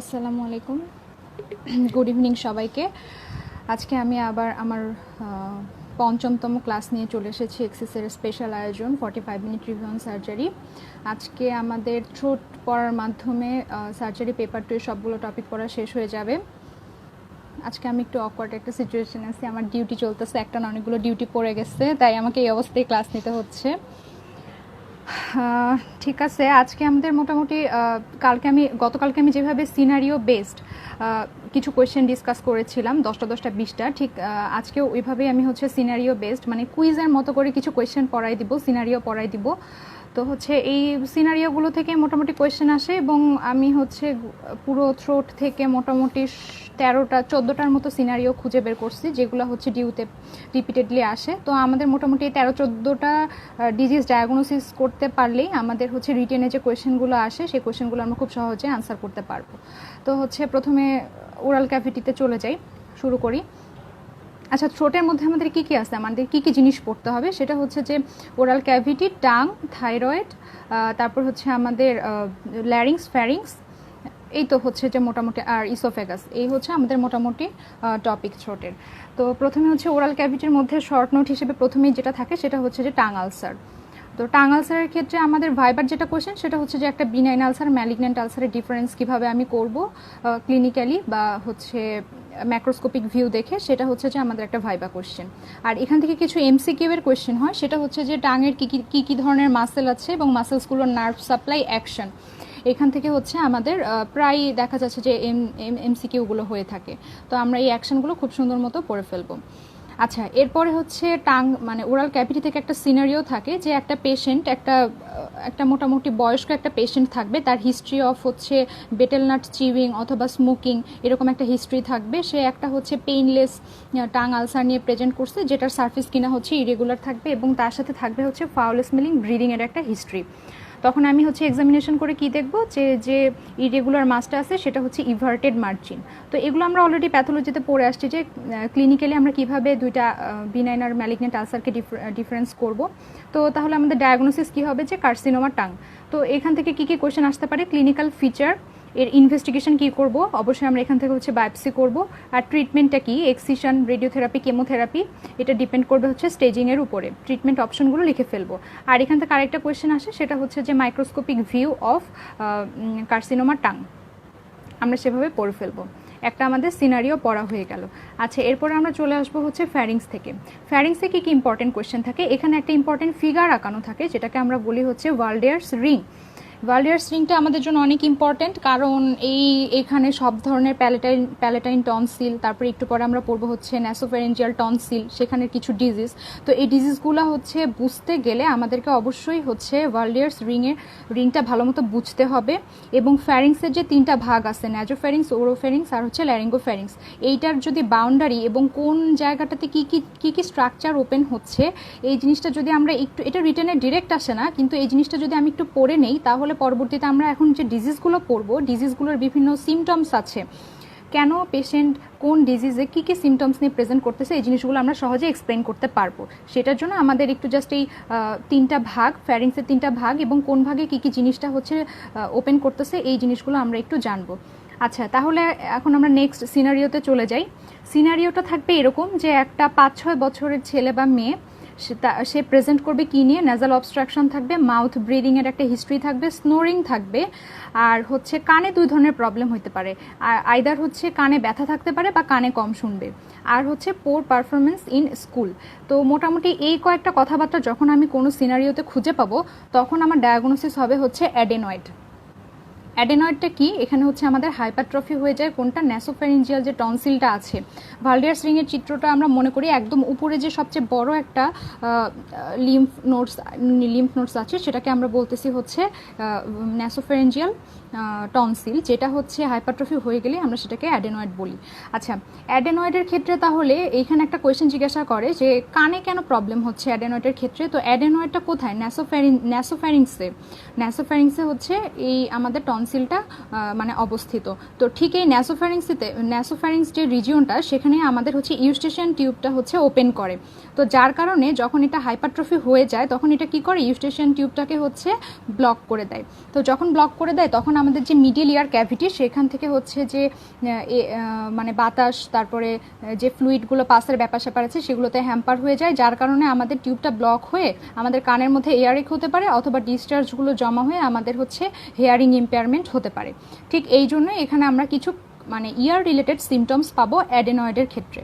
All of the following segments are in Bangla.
আসসালামু আলাইকুম, গুড ইভিনিং সবাইকে। আজকে আমি আবার আমার পঞ্চমতম ক্লাস নিয়ে চলে এসেছি এক্সিসের স্পেশাল আয়োজন 45 মিনিট রিভিউ অন সার্জারি। আজকে আমাদের থ্রোট পড়ার মাধ্যমে সার্জারি পেপার 2 সবগুলো টপিক পড়া শেষ হয়ে যাবে। আজকে আমি একটু অকওয়ার্ড একটা সিচুয়েশন আছি, আমার ডিউটি চলতেছে, একটা না অনেকগুলো ডিউটি পড়ে গেছে, তাই আমাকে এই অবস্থায় ক্লাস নিতে হচ্ছে। ঠিক আছে, আজকে আমাদের মোটামুটি গতকালকে আমি যেভাবে সিনারিও বেসড কিছু কোয়েশ্চেন ডিসকাস করেছিলাম 10টা 20টা, ঠিক আজকেও ওইভাবেই আমি হচ্ছে সিনারিও বেসড মানে কুইজের মতো করে কিছু কোয়েশ্চেন পড়াই দিব, সিনারিও পড়াই দিব। তো হচ্ছে এই সিনারিওগুলো থেকে মোটামুটি কোয়েশ্চেন আসে এবং আমি হচ্ছে পুরো থ্রোট থেকে মোটামুটি 14টার মতো সিনারিও খুঁজে বের করছি, যেগুলো হচ্ছে ডিউতে রিপিটেডলি আসে। তো আমাদের মোটামুটি 13-14টা ডিজিজ ডায়াগনোসিস করতে পারলেই আমাদের হচ্ছে রিটেনে যে কোয়েশ্চেনগুলো আসে সেই কোয়েশ্চেনগুলো আমরা খুব সহজে আনসার করতে পারবো। তো হচ্ছে প্রথমে ওরাল ক্যাভিটিতে চলে যাই, শুরু করি। আচ্ছা, থ্রোটের মধ্যে আমাদের কী কী আছে, আমাদের কী কী জিনিস পড়তে হবে সেটা হচ্ছে যে ওরাল ক্যাভিটি, টাং, থাইরয়েড, তারপর হচ্ছে আমাদের ল্যারিংস, ফ্যারিংস, এই তো হচ্ছে যে মোটামুটি, আর ইসোফেগাস, এই হচ্ছে আমাদের মোটামুটি টপিক থ্রোটের। তো প্রথমে হচ্ছে ওরাল ক্যাভিটির মধ্যে শর্ট নোট হিসেবে প্রথমেই যেটা থাকে সেটা হচ্ছে যে টাং আলসার। তো টাং আলসারের ক্ষেত্রে আমাদের ভাইবার যেটা কোয়েশ্চেন সেটা হচ্ছে যে একটা বিনাইন আলসার ম্যালিগন্যান্ট আলসারের ডিফারেন্স কীভাবে আমি করব ক্লিনিক্যালি বা হচ্ছে ম্যাক্রোস্কোপিক ভিউ দেখে, সেটা হচ্ছে যে আমাদের একটা ভাইবা কোয়েশ্চেন। আর এখান থেকে কিছু এমসিকিউ এর কোয়েশ্চেন হয়, সেটা হচ্ছে যে টাঙের কী ধরনের মাসেল আছে এবং মাসেলসগুলোর নার্ভ সাপ্লাই, অ্যাকশন, এখান থেকে হচ্ছে আমাদের প্রায় দেখা যাচ্ছে যে এমসিকিউগুলো হয়ে থাকে। তো আমরা এই অ্যাকশনগুলো খুব সুন্দর মতো পড়ে ফেলবো। আচ্ছা, এরপরে হচ্ছে টাং মানে ওরাল ক্যাভিটি থেকে একটা সিনারিও থাকে যে একটা পেশেন্ট, একটা মোটামুটি বয়স্ক একটা পেশেন্ট থাকবে, তার হিস্ট্রি অফ হচ্ছে বেটেল নাট চিউইং অথবা স্মোকিং, এরকম একটা হিস্ট্রি থাকবে। সে একটা হচ্ছে পেইনলেস টাং আলসার নিয়ে প্রেজেন্ট করছে, যেটার সার্ফেস কিনা হচ্ছে ইরেগুলার থাকবে এবং তার সাথে থাকবে হচ্ছে ফাউল স্মেলিং ব্রিদিংয়ের একটা হিস্ট্রি। তখন আমি হচ্ছে এক্সামিনেশন করে কি দেখবো যে ইরেগুলার মাসটা আছে সেটা হচ্ছে ইভার্টেড মার্জিন। তো এগুলো আমরা অলরেডি প্যাথোলজিতে পড়ে আসছি যে ক্লিনিক্যালি আমরা কিভাবে দুইটা বিনাইন আর ম্যালিগনেন্ট আলসারকে ডিফারেন্স করব। তো তাহলে আমাদের ডায়াগনোসিস কি হবে যে কার্সিনোমা টাং। তো এখান থেকে কি কি কোয়েশ্চেন আসতে পারে, ক্লিনিক্যাল ফিচার, এর ইনভেস্টিগেশন কি করব, অবশ্যই আমরা এখান থেকে হচ্ছে বায়োপসি করব, আর ট্রিটমেন্টটা কি, এক্সিশন, রেডিওথেরাপি, কেমোথেরাপি, এটা ডিপেন্ড করবে হচ্ছে স্টেজিংয়ের উপরে। ট্রিটমেন্ট অপশনগুলো লিখে ফেলবো। আর এখান থেকে আরেকটা কোয়েশ্চেন আসে, সেটা হচ্ছে যে microscopic view of carcinoma tongue, আমরা সেভাবে পড়ে ফেলবো। একটা আমাদের সিনারিও পড়া হয়ে গেল। আচ্ছা, এরপরে আমরা চলে আসবো হচ্ছে ফ্যারিংস থেকে। ফ্যারিংসে কি কি ইম্পর্টেন্ট কোয়েশ্চেন থাকে, এখানে একটা ইম্পর্টেন্ট ফিগার আঁকানো থাকে যেটাকে আমরা বলি হচ্ছে ওয়ালডেয়ার্স রিং। ওয়ালডেয়ার্স রিংটা আমাদের জন্য অনেক ইম্পর্টেন্ট, কারণ এখানে সব ধরনের প্যালেটাইন টনসিল, তারপরে একটু পরে আমরা পড়বো হচ্ছে ন্যাসোফ্যারেঞ্জিয়াল টনসিল, সেখানের কিছু ডিজিজ। তো এই ডিজিজগুলো হচ্ছে বুঝতে গেলে আমাদেরকে অবশ্যই হচ্ছে ওয়ালডেয়ার্স রিংটা ভালো মতো বুঝতে হবে। এবং ফ্যারিংসের যে 3টা ভাগ আছে, ন্যাজোফ্যারিংস, ওরোফ্যারিংস আর হচ্ছে ল্যারিঙ্গোফ্যারিংস, এইটার যদি বাউন্ডারি এবং কোন জায়গাটাতে কি কি স্ট্রাকচার ওপেন হচ্ছে, এই জিনিসটা যদি আমরা একটু, এটা রিটেনে ডিরেক্ট আসে না, কিন্তু এই জিনিসটা যদি আমি একটু পড়ে নেই, তাহলে পরবর্তীতে আমরা এখন যে ডিজিজগুলো পড়বো, ডিজিজগুলোর বিভিন্ন সিমটমস আছে, কেন পেশেন্ট কোন ডিজিজে কী কী সিমটমস নিয়ে প্রেজেন্ট করতেছে, এই জিনিসগুলো আমরা সহজে এক্সপ্লেন করতে পারবো। সেটার জন্য আমাদের একটু জাস্ট এই 3টা ভাগ, ফ্যারিংসের 3টা ভাগ এবং কোন ভাগে কী কী জিনিসটা হচ্ছে ওপেন করতেছে, এই জিনিসগুলো আমরা একটু জানবো। আচ্ছা, তাহলে এখন আমরা নেক্সট সিনারিওতে চলে যাই। সিনারিওটা থাকবে এরকম যে একটা 5-6 বছরের ছেলে বা মেয়ে, সে প্রেজেন্ট করবে কি নিয়ে, ন্যাজাল অবস্ট্রাকশন থাকবে, মাউথ ব্রিদিংয়ের একটা হিস্ট্রি থাকবে, স্নোরিং থাকবে, আর হচ্ছে কানে 2 ধরনের প্রবলেম হতে পারে, আইদার হচ্ছে কানে ব্যথা থাকতে পারে বা কানে কম শুনবে, আর হচ্ছে পোর পারফরমেন্স ইন স্কুল। তো মোটামুটি এই কয়েকটা কথাবার্তা যখন আমি কোনো সিনারিওতে খুঁজে পাবো, তখন আমার ডায়াগনোসিস হবে হচ্ছে অ্যাডেনয়েড। অ্যাডেনয়েডটা কি, এখানে হচ্ছে আমাদের হাইপারট্রফি হয়ে যায় কোনটা, ন্যাসোফ্যারিঞ্জিয়াল যে টনসিলটা আছে। ভালডিয়ার্স রিংয়ের চিত্রটা আমরা মনে করি একদম উপরে যে সবচেয়ে বড় একটা লিম্ফ নোটস আছে, সেটাকে আমরা বলতেছি হচ্ছে ন্যাসোফ্যারিঞ্জিয়াল টনসিল, যেটা হচ্ছে হাইপারট্রফি হয়ে গেলে আমরা সেটাকে অ্যাডেনয়েড বলি। আচ্ছা, অ্যাডেনয়েডের ক্ষেত্রে তাহলে এইখানে একটা কোয়েশ্চেন জিজ্ঞাসা করে যে কানে কেন প্রবলেম হচ্ছে অ্যাডেনয়েডের ক্ষেত্রে। তো অ্যাডেনয়েডটা কোথায়, ন্যাসোফ্যারিংসে হচ্ছে এই আমাদের টনসিল টনসিলটা মানে অবস্থিত। তো ঠিক এই ন্যাসোফ্যারিংস যে রিজিয়নটা, সেখানে আমাদের হচ্ছে ইউস্টেশিয়ান টিউবটা হচ্ছে ওপেন করে। তো যার কারণে যখন এটা হাইপারট্রফি হয়ে যায় তখন এটা কি করে, ইউস্টেশিয়ান টিউবটাকে হচ্ছে ব্লক করে দেয়। তো যখন ব্লক করে দেয় তখন আমাদের যে মিডল ইয়ার ক্যাভিটি, সেখান থেকে হচ্ছে যে মানে বাতাস, তারপরে যে ফ্লুইডগুলো পাসের ব্যাপার স্যাপার আছে সেগুলোতে হ্যাম্পার হয়ে যায়, যার কারণে আমাদের টিউবটা ব্লক হয়ে আমাদের কানের মধ্যে এয়ারেক হতে পারে, অথবা ডিসচার্জগুলো জমা হয়ে আমাদের হচ্ছে হেয়ারিং ইম্পেয়ারমেন্ট হতে পারে। ঠিক এই জন্য এখানে আমরা কিছু মানে ইয়ার রিলেটেড সিমটমস পাবো অ্যাডেনয়েডের ক্ষেত্রে।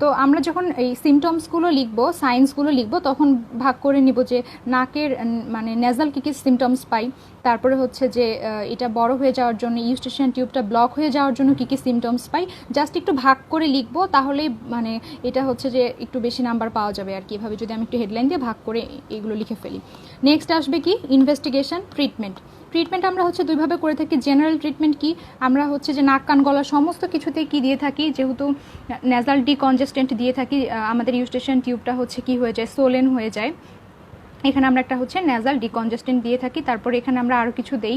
তো আমরা যখন এই সিমটমসগুলো লিখবো, সাইন্সগুলো লিখবো, তখন ভাগ করে নিব যে নাকের মানে নেজাল কী কী সিমটমস পাই, তারপরে হচ্ছে যে এটা বড় হয়ে যাওয়ার জন্য, ইউস্টেশিয়ান টিউবটা ব্লক হয়ে যাওয়ার জন্য কী কী সিমটমস পাই, জাস্ট একটু ভাগ করে লিখবো, তাহলেই মানে এটা হচ্ছে যে একটু বেশি নাম্বার পাওয়া যাবে আর কি। এভাবে যদি আমি একটু হেডলাইন দিয়ে ভাগ করে এগুলো লিখে ফেলি। নেক্সট আসবে কি, ইনভেস্টিগেশন, ট্রিটমেন্ট। ট্রিটমেন্ট আমরা হচ্ছে দুইভাবে করে থাকি। জেনারেল ট্রিটমেন্ট কি, আমরা হচ্ছে যে নাক কান গলা সমস্ত কিছুতেই কি দিয়ে থাকি, যেহেতু নেজাল ডিকনজেস্টেন্ট দিয়ে থাকি, আমাদের ইউস্টেশিয়ান টিউবটা হচ্ছে কি হয়ে যায়, সোলেন হয়ে যায়, এখানে আমরা একটা হচ্ছে নেজাল ডিকনজেস্টেন্ট দিয়ে থাকি। তারপরে এখানে আমরা আরও কিছু দেই,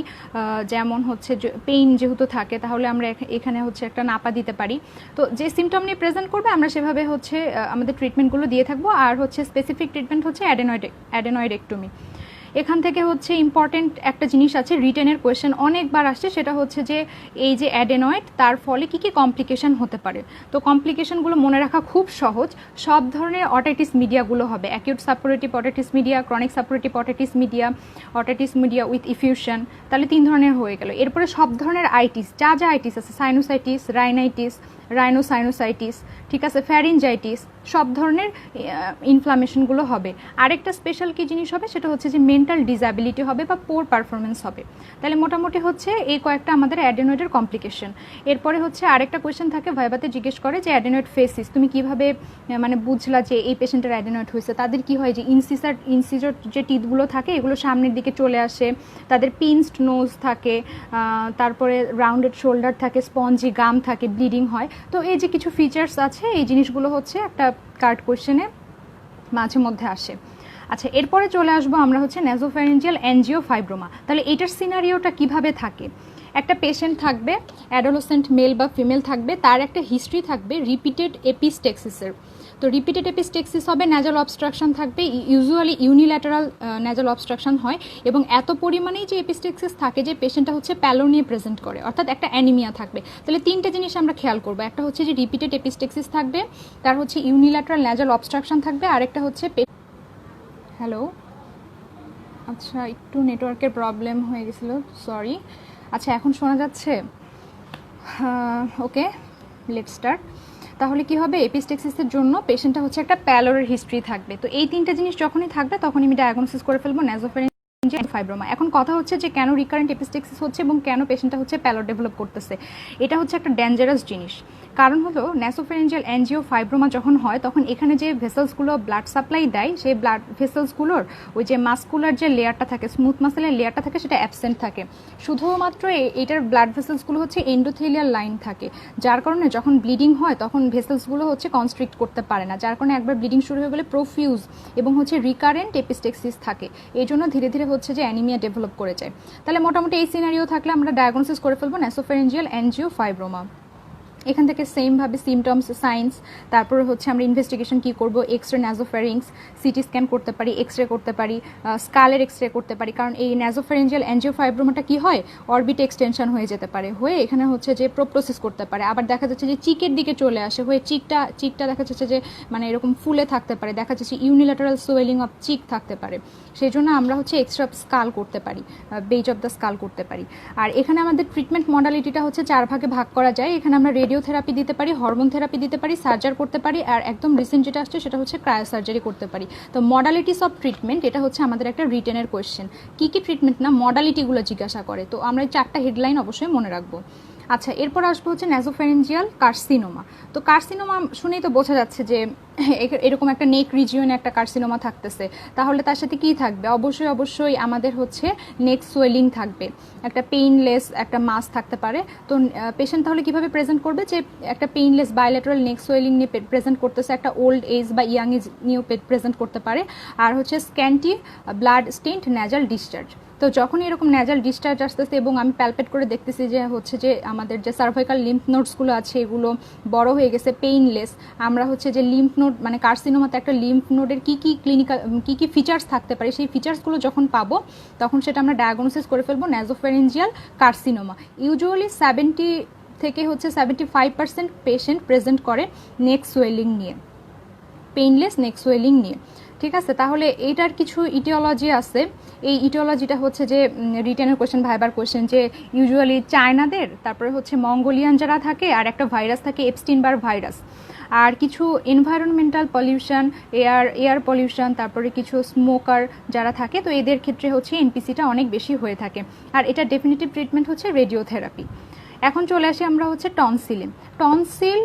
যেমন হচ্ছে পেইন যেহেতু থাকে তাহলে আমরা এখানে হচ্ছে একটা নাপা দিতে পারি। তো যে সিমটম নিয়ে প্রেজেন্ট করবে আমরা সেভাবে হচ্ছে আমাদের ট্রিটমেন্টগুলো দিয়ে থাকবো। আর হচ্ছে স্পেসিফিক ট্রিটমেন্ট হচ্ছে অ্যাডেনয়েডেক্টমি। এখান থেকে হচ্ছে ইম্পর্টেন্ট একটা জিনিস আছে, রিটেনের কোয়েশ্চেন অনেকবার আসছে, সেটা হচ্ছে যে এই যে অ্যাডেনয়েড, তার ফলে কি কি কমপ্লিকেশন হতে পারে। তো কমপ্লিকেশনগুলো মনে রাখা খুব সহজ। সব ধরনের অটাইটিস মিডিয়াগুলো হবে, acute suppurative otitis media, chronic suppurative otitis media with effusion, তাহলে 3 ধরনের হয়ে গেল। এরপরে সব ধরনের আইটিস, যা যা আইটিস আছে, সাইনোসাইটিস, রাইনোসাইনোসাইটিস, ঠিক আছে, ফ্যারিনজাইটিস, সব ধরনের ইনফ্লামেশনগুলো হবে। আরেকটা স্পেশাল কি জিনিস হবে, সেটা হচ্ছে যে মেন্টাল ডিসএবিলিটি হবে বা পোর পারফরমেন্স হবে। তাহলে মোটামুটি হচ্ছে এই কয়েকটা আমাদের অ্যাডেনয়েডের কমপ্লিকেশন। এরপরে হচ্ছে আরেকটা কোয়েশ্চেন থাকে, ভাইবাতে জিজ্ঞেস করে যে অ্যাডেনয়েড ফেসিস, তুমি কিভাবে মানে বুঝলা যে এই পেশেন্টের অ্যাডেনয়েড হয়েছে। তাদের কি হয় যে ইনসিজর যে টিথগুলো থাকে এগুলো সামনের দিকে চলে আসে, তাদের পিনসড নোজ থাকে, তারপরে রাউন্ডেড শোল্ডার থাকে, স্পঞ্জি গাম থাকে, ব্লিডিং হয়। তো এই যে কিছু ফিচার্স আছে, এই জিনিসগুলো হচ্ছে একটা কার্ড কোয়েশ্চেনে মাঝে মধ্যে আসে। আচ্ছা, এরপরে চলে আসবো আমরা হচ্ছে ন্যাসোফ্যারিঞ্জিয়াল অ্যাঞ্জিওফাইব্রোমা। তাহলে এটার সিনারিওটা কিভাবে থাকে, একটা পেশেন্ট থাকবে, অ্যাডোলেসেন্ট মেল বা ফিমেল থাকবে, তার একটা হিস্ট্রি থাকবে রিপিটেড এপিস্টেক্সিসের। তো রিপিটেড এপিস্টেক্সিস হবে, ন্যাজাল অবস্ট্রাকশন থাকবে, ইউজুয়ালি ইউনিল্যাটারাল ন্যাজাল অবস্ট্রাকশন হয়, এবং এত পরিমাণেই যে এপিস্টেক্সিস থাকে যে পেশেন্টটা হচ্ছে প্যালো নিয়ে প্রেজেন্ট করে, অর্থাৎ একটা অ্যানিমিয়া থাকবে। তাহলে 3টে জিনিস আমরা খেয়াল করবো, একটা হচ্ছে যে রিপিটেড এপিস্টেক্সিস থাকবে, তার হচ্ছে ইউনিল্যাটারাল ন্যাজাল অবস্ট্রাকশন থাকবে, আরেকটা হচ্ছে হ্যালো, আচ্ছা একটু নেটওয়ার্কের প্রবলেম হয়ে গেছিল, সরি। আচ্ছা, এখন শোনা যাচ্ছে? ওকে, লেটস স্টার্ট। তাহলে কি হবে, এপিস্টেক্সিসের জন্য পেশেন্টটা হচ্ছে একটা প্যালোরের হিস্ট্রি থাকবে। তো এই 3টে জিনিস যখনই থাকবে তখনই আমি ডায়াগনোসিস করে ফেলবো ন্যাসোফ্যারিঞ্জিয়াল ফাইব্রোমা। এখন কথা হচ্ছে যে কেন রিকারেন্ট এপিস্টেক্সিস হচ্ছে এবং কেন পেশেন্টটা হচ্ছে প্যালোর ডেভেলপ করতেছে। এটা হচ্ছে একটা ডেঞ্জারাস জিনিস। কারণ হলো ন্যাসোফ্যারিঞ্জিয়াল অ্যাঞ্জিওফাইব্রোমা যখন হয় তখন এখানে যে ভেসেলসগুলো ব্লাড সাপ্লাই দেয়, সেই ব্লাড ভেসেলসগুলোর ওই যে মাস্কুলার যে লেয়ারটা থাকে, স্মুথ মাসেলের লেয়ারটা থাকে, সেটা অ্যাবসেন্ট থাকে। শুধুমাত্র এইটার ব্লাড ভেসেলসগুলো হচ্ছে এন্ডোথেলিয়াল লাইন থাকে, যার কারণে যখন ব্লিডিং হয় তখন ভেসেলসগুলো হচ্ছে কনস্ট্রিক্ট করতে পারে না, যার কারণে একবার ব্লিডিং শুরু হয়ে গেলে প্রোফিউজ এবং হচ্ছে রিকারেন্ট এপিস্টেক্সিস থাকে। এই জন্য ধীরে ধীরে হচ্ছে যে অ্যানিমিয়া ডেভেলপ করে যায়। তাহলে মোটামুটি এই সিনারিও থাকলে আমরা ডায়াগনোসিস করে ফেলবো ন্যাসোফ্যারিঞ্জিয়াল অ্যাঞ্জিওফাইব্রোমা। এখান থেকে সেমভাবে সিমটমস, সাইন্স, তারপরে হচ্ছে আমরা ইনভেস্টিগেশন কী করবো, এক্সরে ন্যাসোফ্যারিংস, সিটি স্ক্যান করতে পারি, এক্সরে করতে পারি, স্কালের এক্সরে করতে পারি। কারণ এই ন্যাসোফ্যারিঞ্জিয়াল অ্যাঞ্জিওফাইব্রোমাটা কী হয়, অরবিট এক্সটেনশন হয়ে যেতে পারে, হয়ে এখানে হচ্ছে যে প্রোপ্টোসিস করতে পারে। আবার দেখা যাচ্ছে যে চিকের দিকে চলে আসে, হয়ে চিকটা দেখা যাচ্ছে যে মানে এরকম ফুলে থাকতে পারে, দেখা যাচ্ছে ইউনিল্যাটারাল সোয়েলিং অফ চিক থাকতে পারে। সেই জন্য আমরা হচ্ছে এক্সট্রা স্কাল করতে পারি, বেজ অফ দ্য স্কাল করতে পারি। আর এখানে আমাদের ট্রিটমেন্ট মডালিটিটা হচ্ছে 4 ভাগে ভাগ করা যায়। এখানে আমরা রেডিওথেরাপি দিতে পারি, হরমোন থেরাপি দিতে পারি, সার্জার করতে পারি, আর একদম রিসেন্ট যেটা আসছে সেটা হচ্ছে ক্রায়োসার্জারি করতে পারি। তো মডালিটিস অফ ট্রিটমেন্ট, এটা হচ্ছে আমাদের একটা রিটেনের কোয়েশ্চেন। কী কী ট্রিটমেন্ট না, মডালিটিগুলো জিজ্ঞাসা করে। তো আমরা 4টা হেডলাইন অবশ্যই মনে রাখবো। আচ্ছা, এরপর আসবো হচ্ছে ন্যাসোফ্যারিঞ্জিয়াল কার্সিনোমা। তো কার্সিনোমা শুনেই তো বোঝা যাচ্ছে যে এরকম একটা নেক রিজিয়নে একটা কার্সিনোমা থাকতেছে, তাহলে তার সাথে কি থাকবে, অবশ্যই আমাদের হচ্ছে নেক সোয়েলিং থাকবে, একটা পেইনলেস একটা মাস থাকতে পারে। তো পেশেন্ট তাহলে কিভাবে প্রেজেন্ট করবে, যে একটা পেইনলেস বায়োলেটারাল নেক সোয়েলিং নিয়ে প্রেজেন্ট করতেছে, একটা ওল্ড এজ বা ইয়াং এজ নিয়েও প্রেজেন্ট করতে পারে, আর হচ্ছে scanty blood stained nasal discharge. তো যখন এরকম ন্যাজাল ডিসচার্জ আসতেছে এবং আমি প্যালপেট করে দেখতেছি যে হচ্ছে যে আমাদের যে সার্ভাইকাল লিম্ফ নোডসগুলো আছে এগুলো বড় হয়ে গেছে, পেইনলেস, আমরা হচ্ছে যে লিম্ফ নোড মানে কার্সিনোমাতে একটা লিম্ফ নোডের কী কী ফিচার্স থাকতে পারে সেই ফিচার্সগুলো যখন পাবো তখন সেটা আমরা ডায়াগনোসিস করে ফেলবো ন্যাজোফ্যারিঞ্জিয়াল কার্সিনোমা। ইউজুয়ালি 70 থেকে হচ্ছে 75% পেশেন্ট প্রেজেন্ট করে নেক সোয়েলিং নিয়ে, পেইনলেস নেক সোয়েলিং নিয়ে। ঠিক আছে, তাহলে এইটার কিছু ইটিওলজি আছে। এই ইটিওলজিটা হচ্ছে যে রিটেনের কোয়েশ্চেন, ভাইবার কোয়েশ্চেন, যে ইউজুয়ালি চায়নাদের, তারপরে হচ্ছে মঙ্গোলিয়ান যারা থাকে, আর একটা ভাইরাস থাকে এপস্টিনবার ভাইরাস, আর কিছু এনভায়রনমেন্টাল পলিউশন, এয়ার পলিউশন, তারপরে কিছু স্মোকার যারা থাকে, তো এদের ক্ষেত্রে হচ্ছে এনপিসিটা অনেক বেশি হয়ে থাকে। আর এটা ডেফিনেটিভ ট্রিটমেন্ট হচ্ছে রেডিওথেরাপি। এখন চলে আসি আমরা হচ্ছে টনসিলে। টনসিল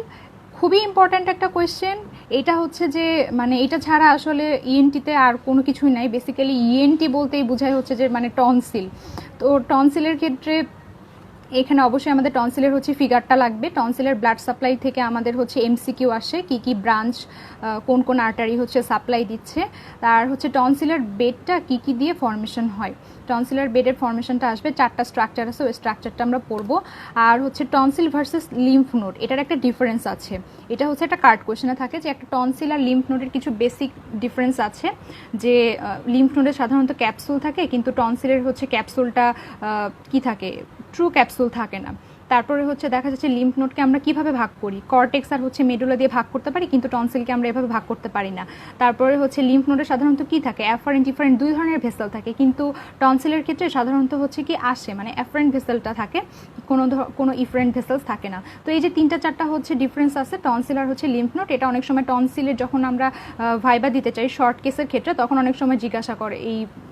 খুবই ইম্পর্ট্যান্ট একটা কোয়েশ্চেন। এটা হচ্ছে যে মানে এটা ছাড়া আসলে ইএনটিতে আর কোনো কিছুই নাই। বেসিক্যালি ইএনটি বলতেই বোঝায় হচ্ছে যে মানে টনসিল। তো টনসিলের ক্ষেত্রে এখানে অবশ্যই আমাদের টনসিলের হচ্ছে ফিগারটা লাগবে। টনসিলের ব্লাড সাপ্লাই থেকে আমাদের হচ্ছে এমসিকিউ আসে, কি ব্রাঞ্চ কোন কোন আর্টারি হচ্ছে সাপ্লাই দিচ্ছে, আর হচ্ছে টনসিলের বেডটা কি দিয়ে ফর্মেশন হয়। টনসিলের বেডের ফর্মেশনটা আসবে, 4টা স্ট্রাকচার আছে, ওই স্ট্রাকচারটা আমরা পড়বো। আর হচ্ছে টনসিল ভার্সেস লিম্ফ নোড, এটার একটা ডিফারেন্স আছে। এটা হচ্ছে একটা কার্ড কোয়েশনে থাকে যে একটা টনসিল আর লিম্ফ নোডের কিছু বেসিক ডিফারেন্স আছে, যে লিম্ফ নোডের সাধারণত ক্যাপসুল থাকে, কিন্তু টনসিলের হচ্ছে ক্যাপসুলটা কি থাকে, ট্রু ক্যাপসুল থাকে না। তারপরে হচ্ছে দেখা যাচ্ছে লিম্ফ নোডকে আমরা কিভাবে ভাগ করি, কর্টেক্স আর হচ্ছে মেডুলা দিয়ে ভাগ করতে পারি, কিন্তু টনসিলকে আমরা এভাবে ভাগ করতে পারি না। তারপরে হচ্ছে লিম্ফ নোডে সাধারণত কি থাকে, অ্যাফারেন্ট ইফারেন্ট দুই ধরনের ভেসেল থাকে, কিন্তু টনসিলের ক্ষেত্রে সাধারণত হচ্ছে কি আসে মানে অ্যাফারেন্ট ভেসেলটা থাকে, কোনো ইফারেন্ট ভেসেলস থাকে না। তো এই যে 3-4টা হচ্ছে ডিফারেন্স আছে টনসিল আর হচ্ছে লিম্ফ নোড। এটা অনেক সময় টনসিলের যখন আমরা ভাইবা দিতে চাই শর্ট কেসের ক্ষেত্রে তখন অনেক সময় জিজ্ঞাসা করে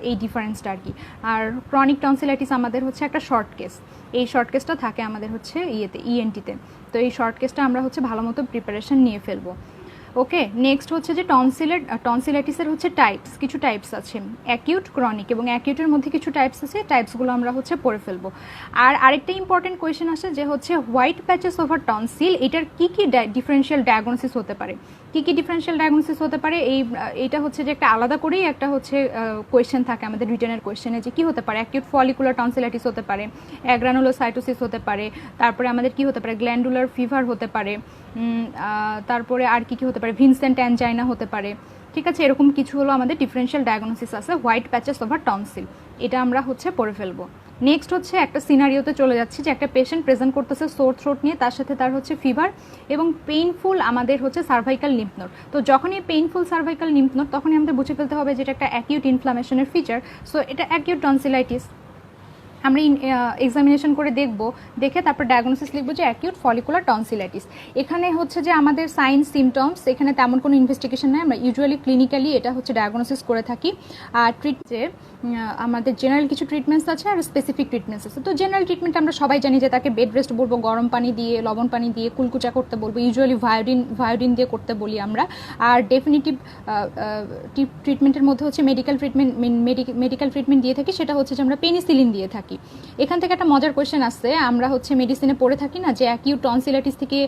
এই ডিফারেন্সটা আর কি। আর ক্রনিক টনসিলাইটিস আমাদের হচ্ছে একটা শর্ট কেস, এই শর্ট কেসটা থাকে আমাদের হচ্ছে ইএনটিতে। তো এই শর্ট কেসটা আমরা হচ্ছে ভালো মতো প্রিপারেশন নিয়ে ফেলবো। ওকে, নেক্সট হচ্ছে যে টনসিলাইটিসের হচ্ছে কিছু টাইপস আছে, অ্যাকিউট, ক্রনিক, এবং অ্যাকিউটের মধ্যে কিছু টাইপস আছে, টাইপসগুলো আমরা হচ্ছে পড়ে ফেলবো। আর আরেকটা ইম্পর্টেন্ট কোয়েশ্চেন আসে যে হচ্ছে হোয়াইট প্যাচেস ওভার টনসিল, এটার কি ডিফারেন্সিয়াল ডায়াগনোসিস হতে পারে, কি ডিফারেন্সিয়াল ডায়াগনোসিস হতে পারে। এইটা হচ্ছে যে একটা আলাদা করেই একটা হচ্ছে কোয়েশ্চেন থাকে আমাদের রিটেনের কোয়েশ্চেনে, যে কি হতে পারে, অ্যাকিউট ফলিকুলার টনসিলাইটিস হতে পারে, অ্যাগ্রানুলোসাইটোসিস হতে পারে, তারপরে আমাদের কি হতে পারে, গ্ল্যান্ডুলার ফিভার হতে পারে, তারপরে আর কি হতে পারে, ভিনসেন্ট অ্যানজাইনা হতে পারে। ঠিক আছে, এরকম কিছু হলো আমাদের ডিফারেন্সিয়াল ডায়াগনোসিস আছে হোয়াইট প্যাচেস ওভার টনসিল, এটা আমরা হচ্ছে পড়ে ফেলবো। নেক্সট হচ্ছে একটা সিনারিওতে চলে যাচ্ছি, যে একটা পেশেন্ট প্রেজেন্ট করতেছে সোর থ্রোট নিয়ে, তার সাথে তার হচ্ছে ফিভার এবং পেইনফুল আমাদের হচ্ছে সার্ভাইকাল লিম্ফ নোড। তো যখনই পেইনফুল সার্ভাইকাল লিম্ফ নোড তখনই আমাদের বুঝে ফেলতে হবে যে এটা একটা অ্যাকিউট ইনফ্লামেশনের ফিচার। সো এটা অ্যাকিউট টনসিলাইটিস। আমরা এক্সামিনেশন করে দেখে তারপর ডায়াগনোসিস লিখবো যে অ্যাকিউট ফলিকুলার টনসিলাইটিস। এখানে হচ্ছে যে আমাদের সাইন সিমটমস, এখানে তেমন কোনো ইনভেস্টিগেশন নেই, আমরা ইউজুয়ালি ক্লিনিক্যালি এটা হচ্ছে ডায়াগনোসিস করে থাকি। আর যে আমাদের জেনারেল কিছু ট্রিটমেন্টস আছে আর স্পেসিফিক ট্রিটমেন্টস আছে। তো জেনারেল ট্রিটমেন্ট আমরা সবাই জানি যে তাকে বেড রেস্ট বলবো, গরম পানি দিয়ে, লবণ পানি দিয়ে কুলকুচা করতে বলবো, ইউজুয়ালি ভায়োডিন দিয়ে করতে বলি আমরা। আর ডেফিনিটিভ ট্রিটমেন্টের মধ্যে হচ্ছে মেডিকেল ট্রিটমেন্ট দিয়ে থাকি, সেটা হচ্ছে যে আমরা পেনিসিলিন দিয়ে থাকি। এখান থেকে একটা মজার কোয়েশ্চেন আসছে, আমরা হচ্ছে মেডিসিনে পড়ে থাকি না যে অ্যাকিউট টনসিলাইটিস থেকে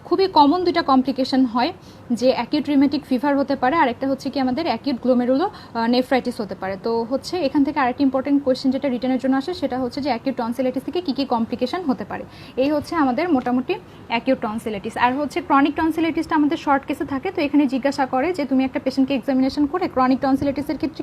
খুবই কমন দুইটা কমপ্লিকেশন হয়, যে অ্যাকিউট রিউমেটিক ফিভার হতে পারে, আর একটা হচ্ছে কি আমাদের অ্যাকিউট গ্লোমেরুলো নেফ্রাইটিস হতে পারে। তো হচ্ছে এখান থেকে আরেকটা ইম্পর্টেন্ট কোয়েশ্চেন যেটা রিটার্নের জন্য আসে, সেটা হচ্ছে যে অ্যাকিউট টনসিলাইটিস থেকে কি কমপ্লিকেশন হতে পারে। এই হচ্ছে আমাদের মোটামুটি অ্যাকিউট টনসিলাইটিস। আর হচ্ছে ক্রনিক টনসিলাইটিসটা আমাদের শর্ট কেসে থাকে। তো এখানে জিজ্ঞাসা করে যে তুমি একটা পেশেন্টকে এক্সামিনেশন করে ক্রনিক টনসিলাইটিসের ক্ষেত্রে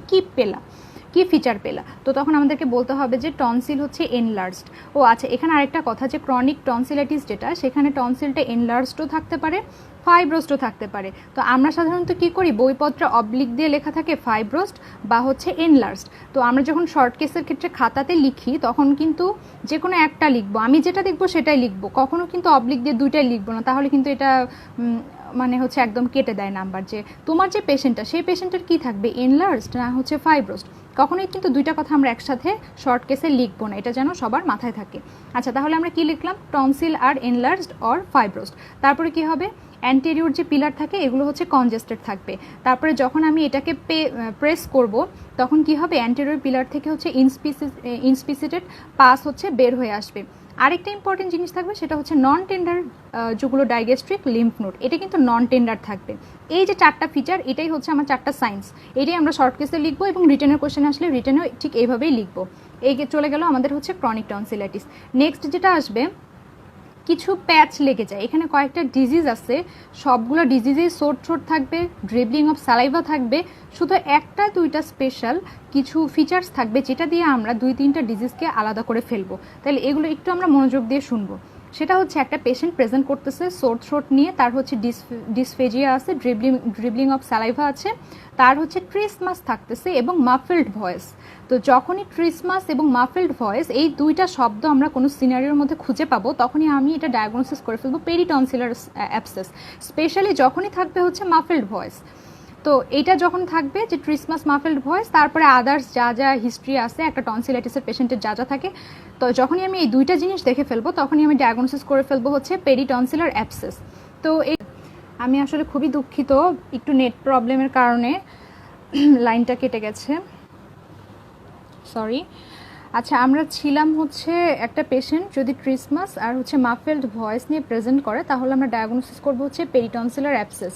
কি ফিচার পেলা, তো তখন আমাদেরকে বলতে হবে যে টনসিল হচ্ছে এনলার্জড। ও আচ্ছা, এখানে আরেকটা কথা, যে ক্রনিক টনসিলাইটিস যেটা, সেখানে টনসিলটা এনলার্জডও থাকতে পারে, ফাইব্রোস্টও থাকতে পারে। তো আমরা সাধারণত কি করি, বইপত্রে অবলিক দিয়ে লেখা থাকে ফাইব্রোস্ট বা হচ্ছে এনলার্জড। তো আমরা যখন শর্ট কেসের ক্ষেত্রে খাতাতে লিখি তখন কিন্তু যে কোনো একটা লিখবো, আমি যেটা দেখবো সেটাই লিখবো, কখনো কিন্তু অবলিক দিয়ে দুইটাই লিখবো না, তাহলে কিন্তু এটা মানে হচ্ছে একদম কেটে দেয় নাম্বার। যে তোমার যে পেশেন্টটা, সেই পেশেন্টের কি থাকবে, এনলার্জড না হচ্ছে ফাইব্রোস্ট, কখনোই কিন্তু দুইটা কথা আমরা একসাথে শর্ট কেসে লিখবো না, এটা যেন সবার মাথায় থাকে। আচ্ছা, তাহলে আমরা কি লিখলাম, টনসিল আর এনলার্জড অর ফাইব্রোস্ট। তারপরে কি হবে, অ্যান্টেরিয়র যে পিলার থাকে এগুলো হচ্ছে কনজেস্টেড থাকবে। তারপরে যখন আমি এটাকে প্রেস করব তখন কি হবে, অ্যান্টেরিয়র পিলার থেকে হচ্ছে ইনস্পিসিটেড পাস হচ্ছে বের হয়ে আসবে। আরেকটা ইম্পর্টেন্ট জিনিস থাকবে, সেটা হচ্ছে নন টেন্ডার যেগুলো ডাইগ্যাস্ট্রিক লিম্ফ নোড, এটা কিন্তু নন টেন্ডার থাকবে। এই যে 4টা ফিচার, এটাই হচ্ছে আমার 4টা সায়েন্স, এটাই আমরা শর্ট কেসে লিখবো এবং রিটেনের কোশ্চেন আসলে রিটেনেও ঠিক এইভাবেই লিখবো। এই চলে গেল আমাদের হচ্ছে ক্রনিক টনসিলাইটিস। নেক্সট যেটা আসবে, কিছু প্যাচ লেগে যায়, এখানে কয়েকটা ডিজিজ আছে, সবগুলো ডিজিজেই সোর থ্রোট থাকবে, ড্রিবলিং অফ সালাইভা থাকবে, শুধু একটা দুইটা স্পেশাল কিছু ফিচার্স থাকবে যেটা দিয়ে আমরা 2-3টা ডিজিজকে আলাদা করে ফেলবো। তাহলে এগুলো একটু আমরা মনোযোগ দিয়ে শুনবো। সেটা হচ্ছে একটা পেশেন্ট প্রেজেন্ট করতেছে সোর থ্রোট নিয়ে, তার হচ্ছে ডিসফেজিয়া আছে, ড্রিবলিং অফ সালাইভা আছে, তার হচ্ছে ট্রিসমাস থাকতেছে এবং মাফিল্ড ভয়েস। তো যখনই ট্রিসমাস এবং মাফিল্ড ভয়েস এই দুইটা শব্দ আমরা কোনো সিনারিওর মধ্যে খুঁজে পাবো, তখনই আমি এটা ডায়াগনোসিস করে ফেলবো পেরিটনসিলার অ্যাবসেস, স্পেশালি যখনই থাকবে হচ্ছে মাফিল্ড ভয়েস। তো এটা যখন থাকবে যে ট্রিসমাস মাফিল্ড ভয়েস, তারপরে আদার্স যা যা হিস্ট্রি আছে একটা টনসিলাইটিসের পেশেন্টের যা যা থাকে, তো যখনই আমি এই দুইটা জিনিস দেখে ফেলবো তখনই আমি ডায়াগনোসিস করে ফেলবো হচ্ছে পেরিটনসিলার অ্যাবসেস। তো আমি আসলে খুবই দুঃখিত, একটু নেট প্রবলেমের কারণে লাইনটা কেটে গেছে, সরি। আচ্ছা, আমরা ছিলাম হচ্ছে একটা পেশেন্ট যদি ট্রিসমাস আর হচ্ছে মাফেল্ড ভয়েস নিয়ে প্রেজেন্ট করে, তাহলে আমরা ডায়াগনোসিস করবো হচ্ছে পেরিটনসিলার অ্যাবসেস।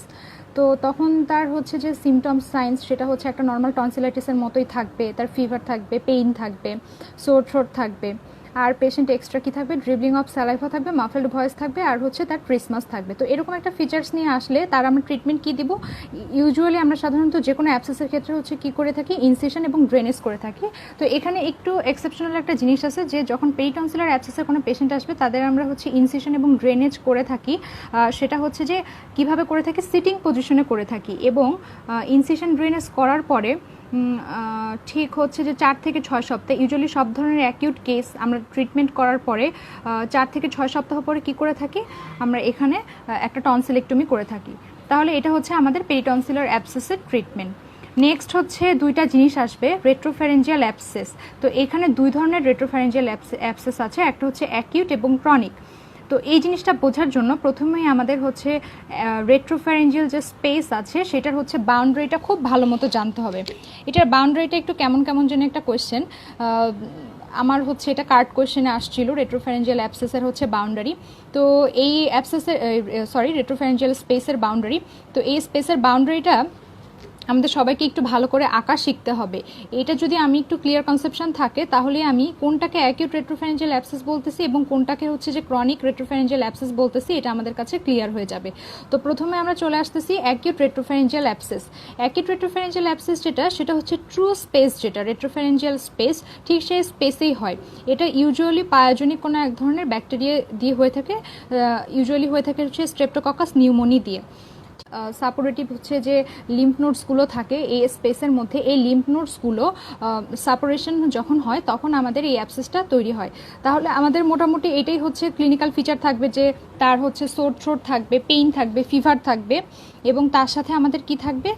তো তখন তার হচ্ছে যে সিমটমস সাইন্স, সেটা হচ্ছে একটা নর্মাল টনসিলাইটিসের মতোই থাকবে, তার ফিভার থাকবে, পেইন থাকবে, সোর থ্রোট থাকবে, আর পেশেন্ট এক্সট্রা কি থাকবে, ড্রিবলিং অফ স্যালাইভা থাকবে, মাফেলড ভয়েস থাকবে, আর হচ্ছে তার ট্রিসমাস থাকবে। তো এরকম একটা ফিচার্স নিয়ে আসলে তার আমরা ট্রিটমেন্ট কি দিব, ইউজুয়ালি আমরা সাধারণত যে কোনো অ্যাবসেসের ক্ষেত্রে হচ্ছে কি করে থাকি, ইনসিশন এবং ড্রেনেজ করে থাকি। তো এখানে একটু এক্সেপশনাল একটা জিনিস আছে যে যখন পেরিটনসিলার অ্যাবসেসের কোনো পেশেন্ট আসবে তাদের আমরা হচ্ছে ইনসিশন এবং ড্রেনেজ করে থাকি, সেটা হচ্ছে যে কিভাবে করে থাকি, সিটিং পজিশনে করে থাকি, এবং ইনসিশন ড্রেনেজ করার পরে ঠিক হচ্ছে যে 4 থেকে 6 সপ্তাহ, ইউজুয়ালি সব ধরনের অ্যাকিউট কেস আমরা ট্রিটমেন্ট করার পরে 4 থেকে 6 সপ্তাহ পরে কি করে থাকি, আমরা এখানে একটা টনসিলেক্টমি করে থাকি। তাহলে এটা হচ্ছে আমাদের পেরিটনসিলার অ্যাবসেসের ট্রিটমেন্ট। নেক্সট হচ্ছে দুইটা জিনিস আসবে, রেট্রোফ্যারেঞ্জিয়াল অ্যাবসেস। তো এখানে 2 ধরনের রেট্রোফ্যারেঞ্জিয়াল অ্যাবসেস আছে, একটা হচ্ছে অ্যাকিউট এবং ক্রনিক। তো এই জিনিসটা বোঝার জন্য প্রথমেই আমাদের হচ্ছে রেট্রোফ্যারেঞ্জিয়াল যে স্পেস আছে সেটার হচ্ছে বাউন্ডারিটা খুব ভালো মতো জানতে হবে। এটার বাউন্ডারিটা একটু কেমন কেমন যেন একটা কোয়েশ্চেন, আমার হচ্ছে এটা কার্ড কোয়েশ্চেনে আসছিল, রেট্রোফ্যারেঞ্জিয়াল অ্যাবসেসের হচ্ছে বাউন্ডারি। তো এই অ্যাবসেসের রেট্রোফ্যারেঞ্জিয়াল স্পেসের বাউন্ডারি, তো এই স্পেসের বাউন্ডারিটা আমাদের সবাইকে একটু ভালো করে আঁকা শিখতে হবে। এটা যদি আমি একটু ক্লিয়ার কনসেপশন থাকে, তাহলে আমি কোনটাকে অ্যাকিউট রেট্রোফ্যারেঞ্জিয়াল অ্যাবসেস বলতেছি এবং কোনটাকে হচ্ছে যে ক্রনিক রেট্রোফ্যারেঞ্জিয়াল অ্যাবসেস বলতেছি, এটা আমাদের কাছে ক্লিয়ার হয়ে যাবে। তো প্রথমে আমরা চলে আসতেছি অ্যাকিউট রেট্রোফ্যারেঞ্জিয়াল অ্যাবসেস। অ্যাকিউট রেট্রোফ্যারেঞ্জিয়াল অ্যাবসেস যেটা হচ্ছে ট্রু স্পেস, যেটা রেট্রোফ্যারেঞ্জিয়াল স্পেস ঠিক সেই স্পেসেই হয়। এটা ইউজুয়ালি পায়োজনিক কোনো এক ধরনের ব্যাকটেরিয়া দিয়ে হয়ে থাকে, ইউজুয়ালি হয়ে থাকে হচ্ছে স্ট্রেপ্টোককাস নিউমোনি দিয়ে। সাপোরেটিভ হচ্ছে যে লিম্ফ নোডসগুলো থাকে এই স্পেসের মধ্যে, এই লিম্ফ নোডসগুলো সাপারেশন যখন হয় তখন আমাদের এই অ্যাবসেসটা তৈরি হয়। তাহলে আমাদের মোটামুটি এটাই হচ্ছে ক্লিনিক্যাল ফিচার থাকবে, যে তার হচ্ছে সোর থ্রোট থাকবে, পেইন থাকবে, ফিভার থাকবে, এবং তার সাথে আমাদের কি থাকবে,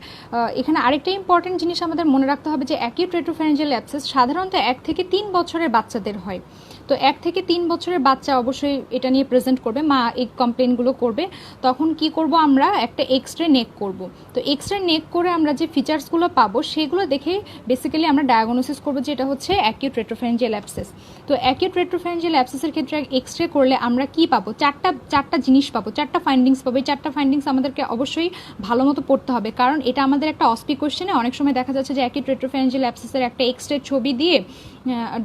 এখানে আরেকটা ইম্পর্টেন্ট জিনিস আমাদের মনে রাখতে হবে যে অ্যাকিউট রেট্রোফ্যারেঞ্জিয়াল অ্যাবসেস সাধারণত 1 থেকে 3 বছরের বাচ্চাদের হয়। তো 1 থেকে 3 বছরের বাচ্চা অবশ্যই এটা নিয়ে প্রেজেন্ট করবে, মা এই কমপ্লেনগুলো করবে। তখন কি করব, আমরা একটা এক্সরে নেক করব। তো এক্সরে নেক করে আমরা যে ফিচার্সগুলো পাবো সেগুলো দেখে বেসিক্যালি আমরা ডায়াগনোসিস করবো যে এটা হচ্ছে অ্যাকিউট রেট্রোফ্যারেঞ্জিয়াল অ্যাবসেস। তো অ্যাকিউট রেট্রোফ্যারেঞ্জিয়াল অ্যাবসেসের ক্ষেত্রে এক্সরে করলে আমরা কি পাবো, চারটা জিনিস পাবো, 4টা ফাইন্ডিংস পাবো। এই 4টা ফাইন্ডিংস আমাদেরকে অবশ্যই ভালো মতো পড়তে হবে, কারণ এটা আমাদের একটা অসপি কোশ্চেনে অনেক সময় দেখা যাচ্ছে যে অ্যাকিউট রেট্রোফ্যারেঞ্জিয়াল অ্যাবসেসের একটা এক্সরে ছবি দিয়ে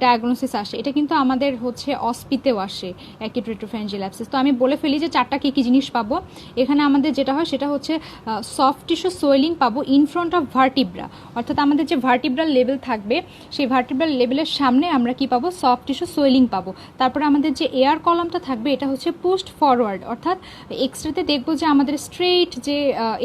ডায়াগনোসিস আসে, এটা কিন্তু আমাদের হচ্ছে অসপিতেও আসে অ্যাকিউট রেট্রোফ্যারেঞ্জিয়াল অ্যাবসেস। তো আমি বলে ফেলি যে 4টা কী জিনিস পাবো। এখানে আমাদের যেটা হয় সেটা হচ্ছে সফট টিস্যু সোয়েলিং পাবো ইন ফ্রন্ট অফ ভার্টিব্রা, অর্থাৎ আমাদের যে ভার্টিব্রাল লেভেল থাকবে সেই ভার্টিব্রাল লেভেলের সামনে আমরা কি পাবো, সফট টিস্যু সোয়েলিং পাবো। তারপরে আমাদের যে এয়ার কলামটা থাকবে এটা হচ্ছে পুশড ফরওয়ার্ড, অর্থাৎ এক্সরেতে দেখবো যে আমাদের স্ট্রেইট যে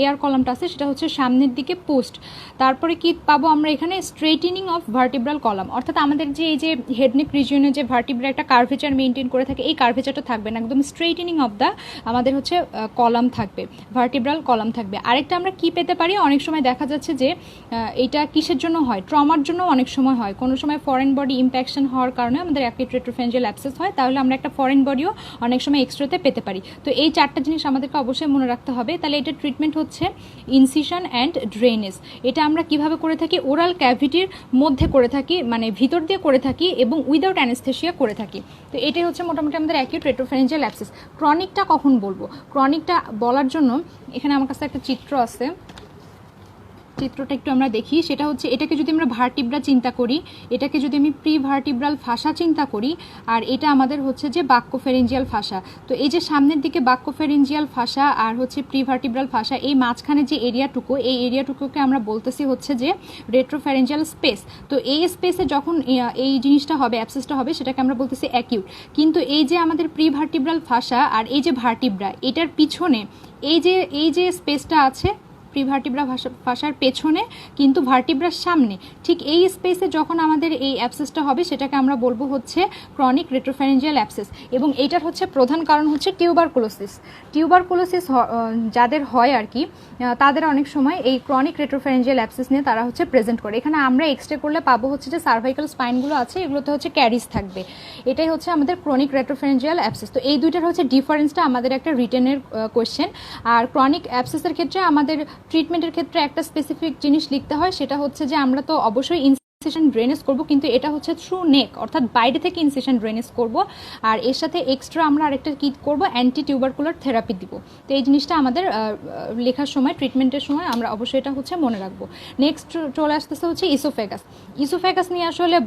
এয়ার কলামটা আছে সেটা হচ্ছে সামনের দিকে পোস্ট। তারপরে কি পাবো আমরা এখানে, স্ট্রেইটেনিং অফ ভার্টিব্রাল কলাম, অর্থাৎ আমাদের যে এই যে হেডনেক রিজিয়নে যে ভার্টিব্রা একটা কার্ভেচার মেনটেন করে থাকে, এই কার্ভেচারটা থাকবে না, একদম স্ট্রেইটেনিং অফ দ্য আমাদের হচ্ছে কলাম থাকবে, ভার্টিব্রাল কলাম থাকবে। আরেকটা আমরা কি পেতে পারি, অনেক সময় দেখা যাচ্ছে যে এটা কিসের জন্য হয়, ট্রমার জন্য অনেক সময় হয়, কোনো সময় ফরেন বডি ইম্প্যাকশন হওয়ার কারণে আমাদের অ্যাকিউট রেট্রোফ্যারেঞ্জিয়াল অ্যাবসেস হয়, তাহলে আমরা একটা ফরেন বডিও অনেক সময় এক্সরেতে পেতে পারি। তো এই 4টা জিনিস আমাদেরকে অবশ্যই মনে রাখতে হবে। তাহলে এটা ট্রিটমেন্ট হচ্ছে ইনসিশন অ্যান্ড ড্রেনেজ। এটা আমরা কিভাবে করে থাকি, ওরাল ক্যাভিটির মধ্যে করে থাকি, মানে ভিতর দিয়ে দিয়ে করে থাকি এবং উইদাউট অ্যানেস্থেশিয়া করে থাকি। তো এটাই হচ্ছে মোটামুটি আমাদের অ্যাকিউট রেট্রোফ্যারিঞ্জিয়াল অ্যাবসেস। ক্রনিকটা কখন বলবো? ক্রনিকটা বলার জন্য এখানে আমার কাছে একটা চিত্র আছে, চিত্রটা একটু আমরা দেখি। সেটা হচ্ছে, এটাকে যদি আমরা ভার্টিব্রা চিন্তা করি, এটাকে যদি আমি প্রি ভার্টিব্রাল ফাসা চিন্তা করি, আর এটা আমাদের হচ্ছে যে বাক্যোফেরিঞ্জিয়াল ফাসা। তো এই যে সামনের দিকে বাক্যোফেরিঞ্জিয়াল ফাসা আর হচ্ছে প্রি ভার্টিব্রাল ফাসা, এই মাঝখানে যে এরিয়াটুকু, এই এরিয়াটুকুকে আমরা বলতেছি হচ্ছে যে রেট্রোফ্যারিঞ্জিয়াল স্পেস। তো এই স্পেসে যখন এই জিনিসটা হবে, অ্যাবসেসটা হবে, সেটাকে আমরা বলতেছি অ্যাকিউট। কিন্তু এই যে আমাদের প্রি ভার্টিব্রাল ফাসা আর এই যে ভার্টিব্রা, এটার পিছনে এই যে স্পেসটা আছে প্রিভার্টিব্রা ফাসার পেছনে কিন্তু ভার্টিব্রার সামনে, ঠিক এই স্পেসে যখন আমাদের এই অ্যাবসেসটা হবে সেটাকে আমরা বলবো হচ্ছে ক্রনিক রেট্রোফ্যারিঞ্জিয়াল অ্যাবসেস। এবং এইটার হচ্ছে প্রধান কারণ হচ্ছে টিউবারকুলোসিস যাদের হয় আর কি, তাদের অনেক সময় এই ক্রনিক রেট্রোফ্যারিঞ্জিয়াল অ্যাবসেস নিয়ে তারা হচ্ছে প্রেজেন্ট করে। এখানে আমরা এক্সরে করলে পাবো হচ্ছে যে সার্ভাইকাল স্পাইনগুলো আছে, এগুলোতে হচ্ছে ক্যারিজ থাকবে। এটাই হচ্ছে আমাদের ক্রনিক রেট্রোফ্যারিঞ্জিয়াল অ্যাবসেস। তো এই দুইটার হচ্ছে ডিফারেন্সটা আমাদের একটা রিটেনের কোয়েশ্চেন। আর ক্রনিক অ্যাবসেসের ক্ষেত্রে আমাদের ট্রিটমেন্টের ক্ষেত্রে একটা স্পেসিফিক জিনিস লিখতে হয়, সেটা হচ্ছে যে আমরা তো অবশ্যই ইনসিশন ড্রেনেজ করব, কিন্তু এটা হচ্ছে থ্রু নেক, অর্থাৎ বাইরে থেকে ইনসিশন ড্রেনেজ করব। আর এর সাথে এক্সট্রা আমরা আরেকটা কি করব, অ্যান্টি টিউবারকুলার থেরাপি দিব। তো এই জিনিসটা আমাদের লেখার সময়, ট্রিটমেন্টের সময় আমরা অবশ্যই এটা হচ্ছে মনে রাখবো। নেক্সট চলে আসতেছে হচ্ছে ইসোফেগাস নিয়ে আসলে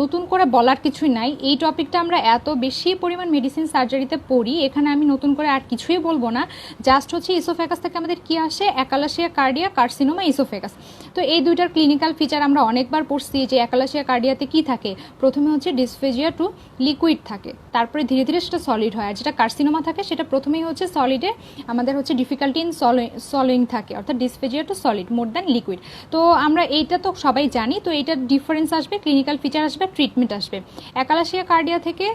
নতুন করে বলার কিছুই নাই। এই টপিকটা আমরা এত বেশি পরিমাণ মেডিসিন সার্জারিতে পড়ি, এখানে আমি নতুন করে আর কিছুই বলবো না। জাস্ট হচ্ছে ইসোফেগাস থেকে আমাদের কি আসে, অ্যাকালাসিয়া কার্ডিয়া, কার্সিনোমা, ইসোফেগাস। তো এই দুইটার ক্লিনিক্যাল ফিচার আমরা অনেকবার পড়ছি যে অ্যাকালাসিয়া কার্ডিয়াতে কি থাকে, প্রথমে হচ্ছে ডিসফেজিয়া টু লিকুইড থাকে, তারপরে ধীরে ধীরে সেটা সলিড হয়। আর যেটা কার্সিনোমা থাকে সেটা প্রথমেই হচ্ছে সলিডে আমাদের হচ্ছে ডিফিকাল্টি ইন সলোয়িং থাকে, অর্থাৎ dysphagia to solid more than liquid. তো আমরা এইটা তো সবাই জানি। তো এইটার ডিফারেন্স আসবে, ক্লিনিক্যাল ফিচার আসবে, ট্রিটমেন্ট আসবে। অ্যাকালাসিয়া কার্ডিয়া থেকে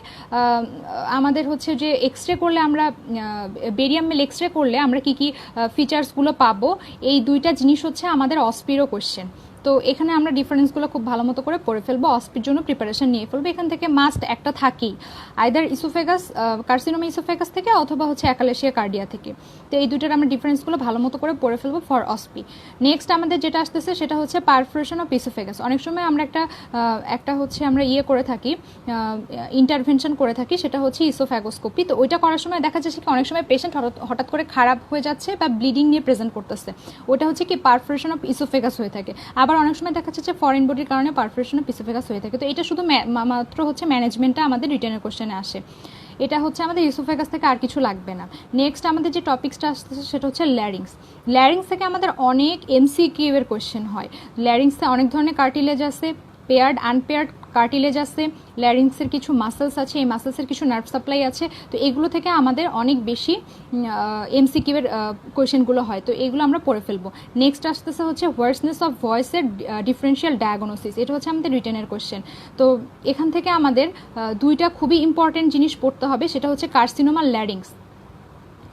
আমাদের হচ্ছে যে এক্সরে করলে আমরা বেরিয়াম মেল এক্সরে করলে আমরা কি কি ফিচার্সগুলো পাবো, এই দুইটা জিনিস হচ্ছে আমাদের অস্পিরো কোশ্চেন। তো এখানে আমরা ডিফারেন্সগুলো খুব ভালো মতো করে পড়ে ফেলবো, অস্পির জন্য প্রিপারেশন নিয়ে ফেলবো। এখান থেকে মাস্ট একটা থাকেই, আইদার ইসোফেগাস, কার্সিনোমা ইসোফেগাস থেকে অথবা হচ্ছে অ্যাকালেশিয়া কার্ডিয়া থেকে। তো এই দুইটার আমরা ডিফারেন্সগুলো ভালো মতো করে পড়ে ফেলবো ফর অস্পি। নেক্সট আমাদের যেটা আসতেছে সেটা হচ্ছে পারফোরেশন অফ ইসোফেগাস। অনেক সময় আমরা একটা হচ্ছে আমরা করে থাকি, ইন্টারভেনশন করে থাকি, সেটা হচ্ছে ইসোফ্যাগোস্কোপি। তো ওইটা করার সময় দেখা যাচ্ছে কি অনেক সময় পেশেন্ট হঠাৎ করে খারাপ হয়ে যাচ্ছে বা ব্লিডিং নিয়ে প্রেজেন্ট করতেছে, ওটা হচ্ছে কি পারফোরেশন অফ ইসোফেগাস হয়ে থাকে। আবার অনেক সময় দেখা যাচ্ছে ফরেন বডির কারণে পারফোরেশন অফ ইসোফেগাস হয়ে থাকে। তো এটা শুধু মাত্র হচ্ছে ম্যানেজমেন্টটা আমাদের রিটেনের কোশ্চেনে আসে। এটা হচ্ছে আমাদের ইসোফেগাস থেকে আর কিছু লাগবে না। নেক্সট আমাদের যে টপিক্সটা আসতেছে সেটা হচ্ছে ল্যারিংস থেকে আমাদের অনেক এমসিকিউ এর কোশ্চেন হয়। ল্যারিংসে অনেক ধরনের কার্টিলেজ আছে, পেয়ার্ড আনপেয়ার্ড কার্টিলেজ আছে, ল্যারিংসের কিছু মাসেলস আছে, এই মাসেলসের কিছু নার্ভ সাপ্লাই আছে। তো এগুলো থেকে আমাদের অনেক বেশি এমসিকিউ এর কোয়েশ্চেনগুলো হয়। তো এগুলো আমরা পড়ে ফেলবো। নেক্সট আসতেছে হচ্ছে হোয়ার্সনেস অফ ভয়েসের ডিফারেন্সিয়াল ডায়াগনোসিস, এটা হচ্ছে আমাদের রিটেনের কোয়েশ্চেন। তো এখান থেকে আমাদের দুইটা খুবই ইম্পর্টেন্ট জিনিস পড়তে হবে, সেটা হচ্ছে কার্সিনোমা, ল্যারিংস।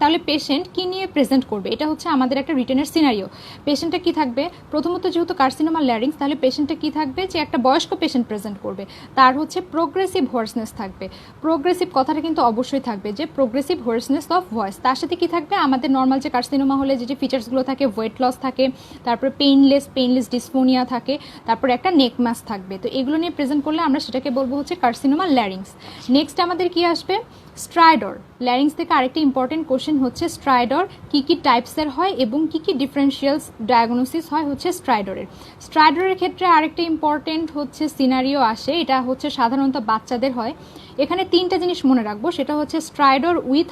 তাহলে পেশেন্ট কি নিয়ে প্রেজেন্ট করবে, এটা হচ্ছে আমাদের একটা রিটেনের সিনারিও। পেশেন্টটা কি থাকবে, প্রথমত যেহেতু কার্সিনোমা ল্যারিংস, তাহলে পেশেন্টটা কি থাকবে, যে একটা বয়স্ক পেশেন্ট প্রেজেন্ট করবে, তার হচ্ছে প্রোগ্রেসিভ হোয়ার্সনেস থাকবে। প্রোগ্রেসিভ কথাটা কিন্তু অবশ্যই থাকবে, যে প্রোগ্রেসিভ হোয়ার্সনেস অফ ভয়েস। তার সাথে কি থাকবে, আমাদের নর্মাল যে কার্সিনোমা হলে যে ফিচার্সগুলো থাকে, ওয়েট লস থাকে, তারপরে পেইনলেস ডিসফোনিয়া থাকে, তারপরে একটা নেক মাস থাকবে। তো এগুলো নিয়ে প্রেজেন্ট করলে আমরা সেটাকে বলবো হচ্ছে কার্সিনোমা ল্যারিংস। নেক্সট আমাদের কি আসবে, স্ট্রাইডর। ল্যারিংস থেকে আরেকটা ইম্পর্টেন্ট কোশ্চেন হচ্ছে স্ট্রাইডর কি কি টাইপসের হয় এবং কি কি ডিফারেন্সিয়ালস ডায়াগনোসিস হয় হচ্ছে স্ট্রাইডরের ক্ষেত্রে আরেকটা ইম্পর্টেন্ট হচ্ছে সিনারিও আসে, এটা হচ্ছে সাধারণত বাচ্চাদের হয়। এখানে তিনটা জিনিস মনে রাখবো, সেটা হচ্ছে স্ট্রাইডর উইথ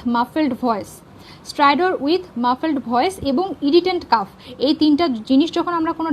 মাফেলড ভয়েস এবং ইরিটেন্ট কাফ। এই তিনটা জিনিস যখন আমরা কোনো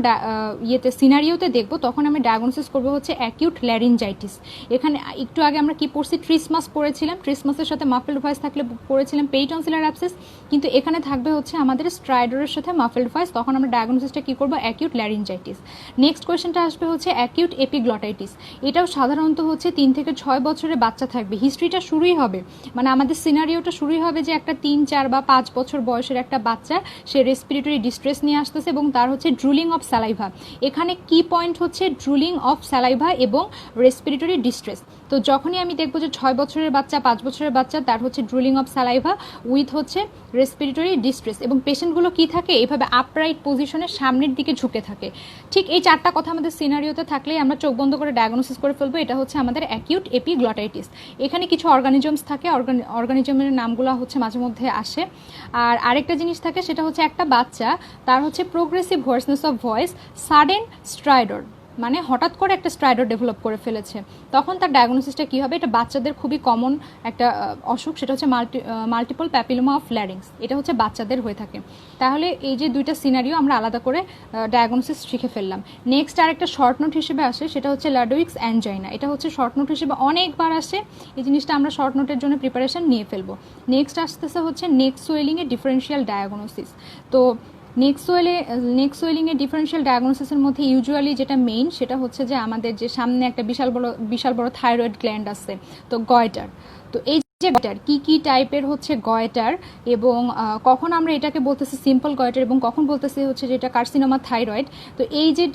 সিনারিওতে দেখবো, তখন আমি ডায়াগনোসিস করবো হচ্ছে অ্যাকিউট ল্যারিনজাইটিস। এখানে একটু আগে আমরা কি পড়ছি, ট্রিসমাস পড়েছিলাম, ট্রিসমাসের সাথে মাফেলড ভয়েস থাকলে পড়েছিলাম পেরিটনসিলার অ্যাবসেস, কিন্তু এখানে থাকবে হচ্ছে আমাদের স্ট্রাইডরের সাথে মাফেলড ভয়েস, তখন আমরা ডায়াগনোসিসটা কি করবো, অ্যাকিউট ল্যারিনজাইটিস। নেক্সট কোয়েশ্চেনটা আসবে হচ্ছে অ্যাকিউট এপিগ্লটাইটিস। এটাও সাধারণত হচ্ছে 3 থেকে 6 বছরের বাচ্চা থাকবে, হিস্ট্রিটা শুরুই হবে, মানে আমাদের সিনারিওটা শুরুই হবে যে একটা 3, 4 বা 5 বছর বয়সের একটা বাচ্চা, সে রেসপিরেটরি ডিস্ট্রেস নিয়ে আসতেছে এবং তার হচ্ছে ড্রুলিং অফ স্যালাইভা। এখানে কি পয়েন্ট হচ্ছে ড্রুলিং অফ স্যালাইভা এবং রেসপিরেটরি ডিস্ট্রেস। তো যখনই আমি দেখবো যে 6 বছরের বাচ্চা, 5 বছরের বাচ্চা, তার হচ্ছে ড্রুলিং অফ স্যালাইভা উইথ হচ্ছে রেসপিরেটরি ডিস্ট্রেস, এবং পেশেন্টগুলো কি থাকে এইভাবে আপরাইট পজিশনে সামনের দিকে ঝুঁকে থাকে। ঠিক এই 4টা কথা আমাদের সিনারিওতে থাকলেই আমরা চোখ বন্ধ করে ডায়াগনোসিস করে ফেলবো এটা হচ্ছে আমাদের অ্যাকিউট এপিগ্লটাইটিস। এখানে কিছু অর্গানিজমস থাকে, অর্গানিজমের নামগুলো হচ্ছে মাঝে মধ্যে আসে। আর আরেকটা জিনিস থাকে, সেটা হচ্ছে একটা বাচ্চা তার হচ্ছে প্রোগ্রেসিভ হোয়ার্সনেস অফ ভয়েস, সাডেন স্ট্রাইডর, মানে হঠাৎ করে একটা স্ট্রাইডর ডেভেলপ করে ফেলেছে, তখন তার ডায়াগনোসিসটা কী হবে? এটা বাচ্চাদের খুবই কমন একটা অসুখ, সেটা হচ্ছে মাল্টিপল প্যাপিলোমা অফ ল্যারিংস। এটা হচ্ছে বাচ্চাদের হয়ে থাকে। তাহলে এই যে 2টা সিনারিও আমরা আলাদা করে ডায়াগনোসিস শিখে ফেললাম। নেক্সট আরেকটা শর্ট নোট হিসেবে আসে, সেটা হচ্ছে লাডউইক্স অ্যানজাইনা। এটা হচ্ছে শর্ট নোট হিসেবে অনেকবার আসে, এই জিনিসটা আমরা শর্ট নোটের জন্য প্রিপারেশন নিয়ে ফেলবো। নেক্সট আসতেছে হচ্ছে নেক সোয়েলিংয়ের ডিফারেন্সিয়াল ডায়াগনোসিস। তো নেক সোয়েলিংয়ের ডিফারেন্সিয়াল ডায়াগনোসিসের মধ্যে ইউজুয়ালি যেটা মেইন, সেটা হচ্ছে যে আমাদের যে সামনে একটা বিশাল বড় থাইরয়েড গ্ল্যান্ড আছে, তো গয়টার। তো এই যে গয়টার কি টাইপের হচ্ছে গয়টার, এবং কখন আমরা এটাকে বলতেছি সিম্পল গয়টার এবং কখন বলতেছি হচ্ছে যেটা কার্সিনোমা থাইরয়েড। তো এই যে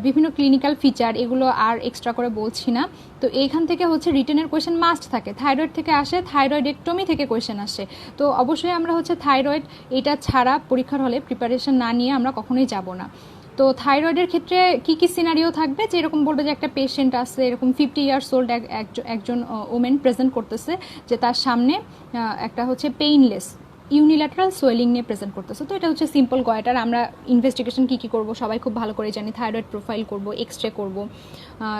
বিভিন্ন ক্লিনিক্যাল ফিচার, এগুলো আর এক্সট্রা করে বলছি না। তো এইখান থেকে হচ্ছে রিটেনের কোয়েশ্চেন মাস্ট থাকে, থাইরয়েড থেকে আসে, থাইরয়েডেক্টমি থেকে কোয়েশ্চেন আসে। তো অবশ্যই আমরা হচ্ছে থাইরয়েড এটা ছাড়া পরীক্ষার হলে প্রিপারেশন না নিয়ে আমরা কখনোই যাব না। তো থাইরয়েডের ক্ষেত্রে কি কি সিনারিও থাকবে, যে এরকম বলবে যে একটা পেশেন্ট আছে, এরকম 50 ইয়ার্স ওল্ড একজন ওমেন প্রেজেন্ট করতেছে, যে তার সামনে একটা হচ্ছে পেইনলেস ইউনিল্যাটারাল সোয়েলিং নিয়ে প্রেজেন্ট করতেছে। তো এটা হচ্ছে সিম্পল গয়টার। আমরা ইনভেস্টিগেশন কী করব সবাই খুব ভালো করে জানি, থাইরয়েড প্রোফাইল করব, এক্সরে করব,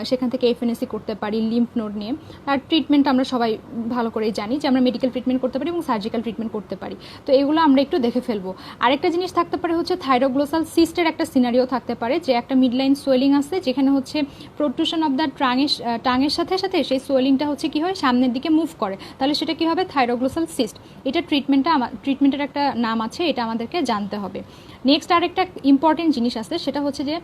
সেখান থেকে এফএনএসি করতে পারি লিম্ফ নোড নিয়ে। আর ট্রিটমেন্ট আমরা সবাই ভালো করেই জানি যে আমরা মেডিকেল ট্রিটমেন্ট করতে পারি এবং সার্জিক্যাল ট্রিটমেন্ট করতে পারি। তো এগুলো আমরা একটু দেখে ফেলবো। আরেকটা জিনিস থাকতে পারে হচ্ছে থাইরোগ্লোসাল সিস্টের একটা সিনারিও থাকতে পারে, যে একটা মিডলাইন সোয়েলিং আছে, যেখানে হচ্ছে প্রোট্রুশন অফ দ্য টাঙের সাথে সাথে সেই সোয়েলিংটা হচ্ছে কি হয় সামনের দিকে মুভ করে, তাহলে সেটা কি হবে? Thyroglossal cyst. এটা ট্রিটমেন্টের একটা নাম আছে, এটা আমাদেরকে জানতে হবে। নেক্সট আরেকটা ইম্পর্টেন্ট জিনিস আছে, সেটা হচ্ছে যে